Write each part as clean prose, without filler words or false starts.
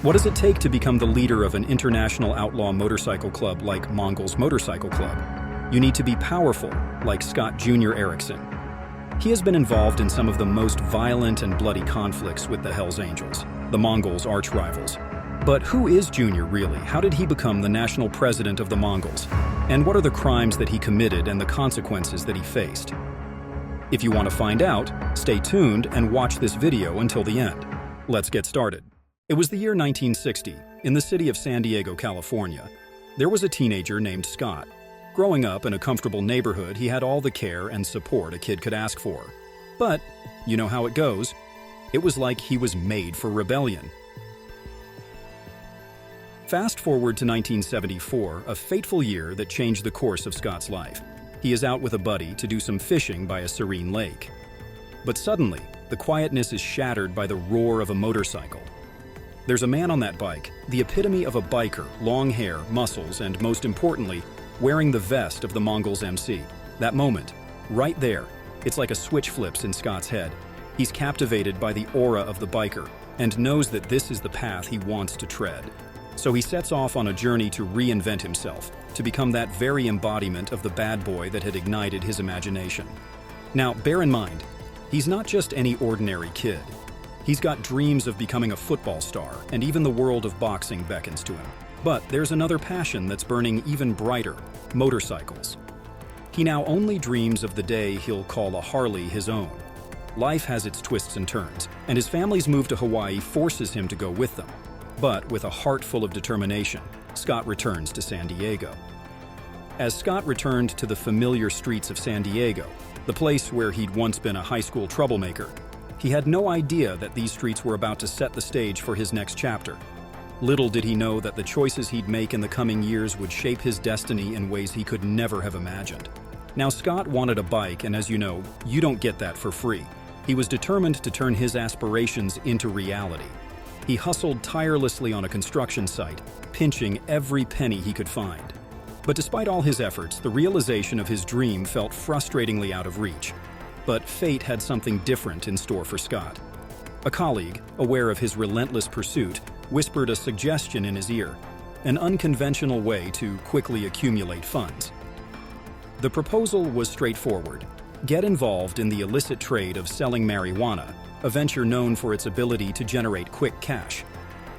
What does it take to become the leader of an international outlaw motorcycle club like Mongols Motorcycle Club? You need to be powerful, like Scott Jr. Erickson. He has been involved in some of the most violent and bloody conflicts with the Hells Angels, the Mongols' arch-rivals. But who is Jr. really? How did he become the national president of the Mongols? And what are the crimes that he committed and the consequences that he faced? If you want to find out, stay tuned and watch this video until the end. Let's get started. It was the year 1960, in the city of San Diego, California. There was a teenager named Scott. Growing up in a comfortable neighborhood, he had all the care and support a kid could ask for. But, you know how it goes. It was like he was made for rebellion. Fast forward to 1974, a fateful year that changed the course of Scott's life. He is out with a buddy to do some fishing by a serene lake. But suddenly, the quietness is shattered by the roar of a motorcycle. There's a man on that bike, the epitome of a biker, long hair, muscles, and most importantly, wearing the vest of the Mongols MC. That moment, right there, it's like a switch flips in Scott's head. He's captivated by the aura of the biker and knows that this is the path he wants to tread. So he sets off on a journey to reinvent himself, to become that very embodiment of the bad boy that had ignited his imagination. Now, bear in mind, he's not just any ordinary kid. He's got dreams of becoming a football star, and even the world of boxing beckons to him. But there's another passion that's burning even brighter: motorcycles. He now only dreams of the day he'll call a Harley his own. Life has its twists and turns, and his family's move to Hawaii forces him to go with them. But with a heart full of determination, Scott returns to San Diego. As Scott returned to the familiar streets of San Diego, the place where he'd once been a high school troublemaker, he had no idea that these streets were about to set the stage for his next chapter. Little did he know that the choices he'd make in the coming years would shape his destiny in ways he could never have imagined. Now, Scott wanted a bike, and as you know, you don't get that for free. He was determined to turn his aspirations into reality. He hustled tirelessly on a construction site, pinching every penny he could find. But despite all his efforts, the realization of his dream felt frustratingly out of reach. But fate had something different in store for Scott. A colleague, aware of his relentless pursuit, whispered a suggestion in his ear, an unconventional way to quickly accumulate funds. The proposal was straightforward: get involved in the illicit trade of selling marijuana, a venture known for its ability to generate quick cash.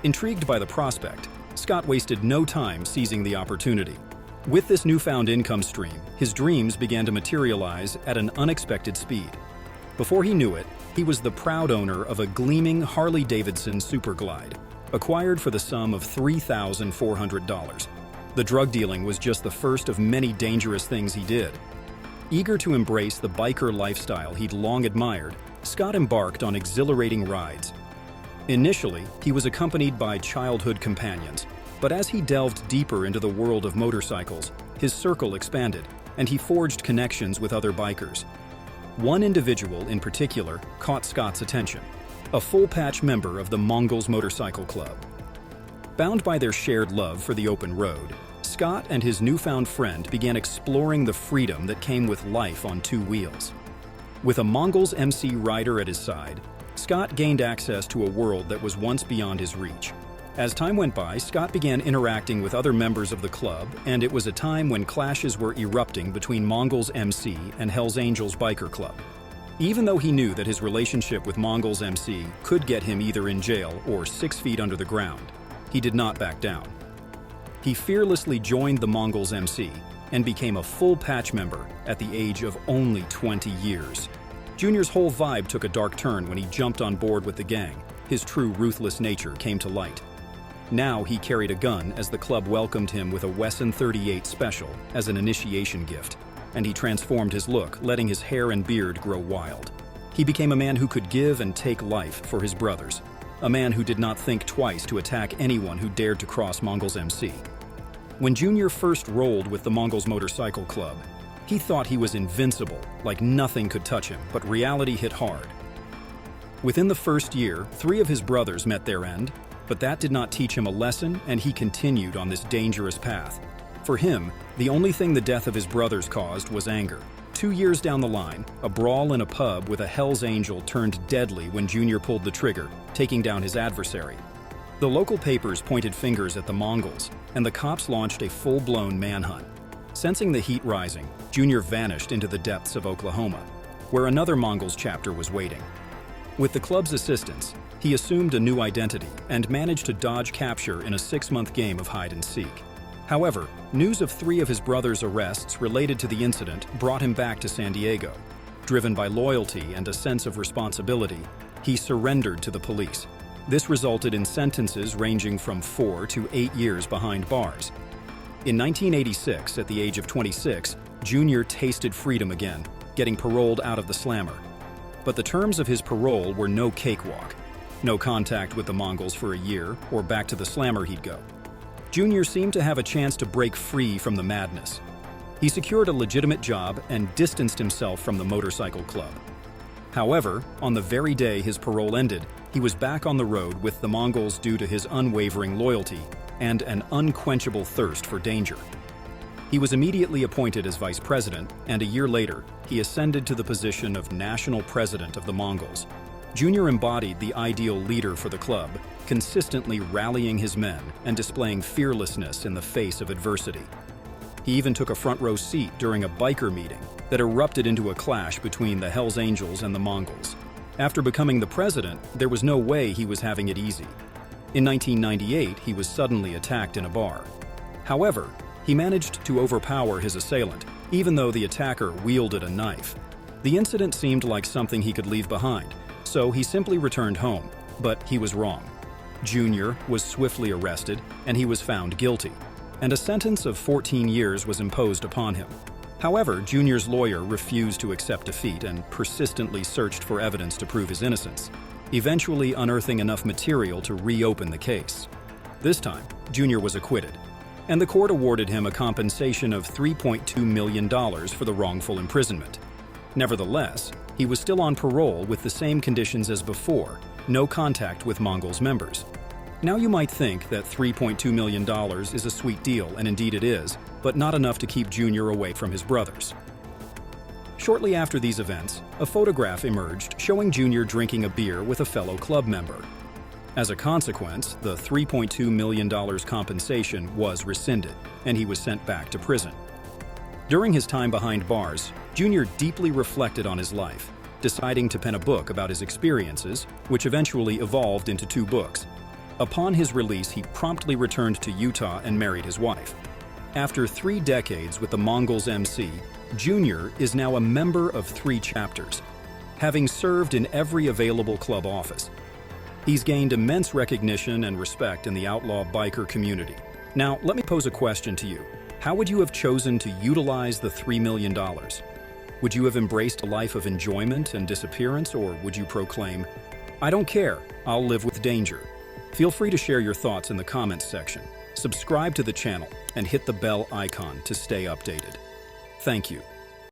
Intrigued by the prospect, Scott wasted no time seizing the opportunity. With this newfound income stream, his dreams began to materialize at an unexpected speed. Before he knew it, he was the proud owner of a gleaming Harley-Davidson Superglide, acquired for the sum of $3,400. The drug dealing was just the first of many dangerous things he did. Eager to embrace the biker lifestyle he'd long admired, Scott embarked on exhilarating rides. Initially, he was accompanied by childhood companions, but as he delved deeper into the world of motorcycles, his circle expanded, and he forged connections with other bikers. One individual in particular caught Scott's attention: a full-patch member of the Mongols Motorcycle Club. Bound by their shared love for the open road, Scott and his newfound friend began exploring the freedom that came with life on two wheels. With a Mongols MC rider at his side, Scott gained access to a world that was once beyond his reach. As time went by, Scott began interacting with other members of the club, and it was a time when clashes were erupting between Mongols MC and Hells Angels Biker Club. Even though he knew that his relationship with Mongols MC could get him either in jail or 6 feet under the ground, he did not back down. He fearlessly joined the Mongols MC and became a full patch member at the age of only 20 years. Junior's whole vibe took a dark turn when he jumped on board with the gang. His true ruthless nature came to light. Now he carried a gun as the club welcomed him with a Wesson 38 Special as an initiation gift, and he transformed his look, letting his hair and beard grow wild. He became a man who could give and take life for his brothers, a man who did not think twice to attack anyone who dared to cross Mongols MC. When Junior first rolled with the Mongols Motorcycle Club, he thought he was invincible, like nothing could touch him, but reality hit hard. Within the first year, 3 of his brothers met their end, but that did not teach him a lesson, and he continued on this dangerous path. For him, the only thing the death of his brothers caused was anger. 2 years down the line, a brawl in a pub with a Hells Angel turned deadly when Junior pulled the trigger, taking down his adversary. The local papers pointed fingers at the Mongols, and the cops launched a full-blown manhunt. Sensing the heat rising, Junior vanished into the depths of Oklahoma, where another Mongols chapter was waiting. With the club's assistance, he assumed a new identity and managed to dodge capture in a 6-month game of hide-and-seek. However, news of 3 of his brother's arrests related to the incident brought him back to San Diego. Driven by loyalty and a sense of responsibility, he surrendered to the police. This resulted in sentences ranging from 4 to 8 years behind bars. In 1986, at the age of 26, Junior tasted freedom again, getting paroled out of the slammer. But the terms of his parole were no cakewalk. No contact with the Mongols for a year, or back to the slammer he'd go. Junior seemed to have a chance to break free from the madness. He secured a legitimate job and distanced himself from the motorcycle club. However, on the very day his parole ended, he was back on the road with the Mongols due to his unwavering loyalty and an unquenchable thirst for danger. He was immediately appointed as vice president, and a year later, he ascended to the position of national president of the Mongols. Junior embodied the ideal leader for the club, consistently rallying his men and displaying fearlessness in the face of adversity. He even took a front-row seat during a biker meeting that erupted into a clash between the Hells Angels and the Mongols. After becoming the president, there was no way he was having it easy. In 1998, he was suddenly attacked in a bar. However, he managed to overpower his assailant, even though the attacker wielded a knife. The incident seemed like something he could leave behind, so he simply returned home, but he was wrong. Junior was swiftly arrested, and he was found guilty, and a sentence of 14 years was imposed upon him. However, Junior's lawyer refused to accept defeat and persistently searched for evidence to prove his innocence, eventually unearthing enough material to reopen the case. This time, Junior was acquitted, and the court awarded him a compensation of $3.2 million for the wrongful imprisonment. Nevertheless, he was still on parole with the same conditions as before, no contact with Mongols members. Now you might think that $3.2 million is a sweet deal, and indeed it is, but not enough to keep Junior away from his brothers. Shortly after these events, a photograph emerged showing Junior drinking a beer with a fellow club member. As a consequence, the $3.2 million compensation was rescinded, and he was sent back to prison. During his time behind bars, Junior deeply reflected on his life, deciding to pen a book about his experiences, which eventually evolved into 2 books. Upon his release, he promptly returned to Utah and married his wife. After 3 decades with the Mongols MC, Junior is now a member of 3 chapters, having served in every available club office. He's gained immense recognition and respect in the outlaw biker community. Now, let me pose a question to you. How would you have chosen to utilize the $3 million? Would you have embraced a life of enjoyment and disappearance, or would you proclaim, "I don't care, I'll live with danger"? Feel free to share your thoughts in the comments section. Subscribe to the channel and hit the bell icon to stay updated. Thank you.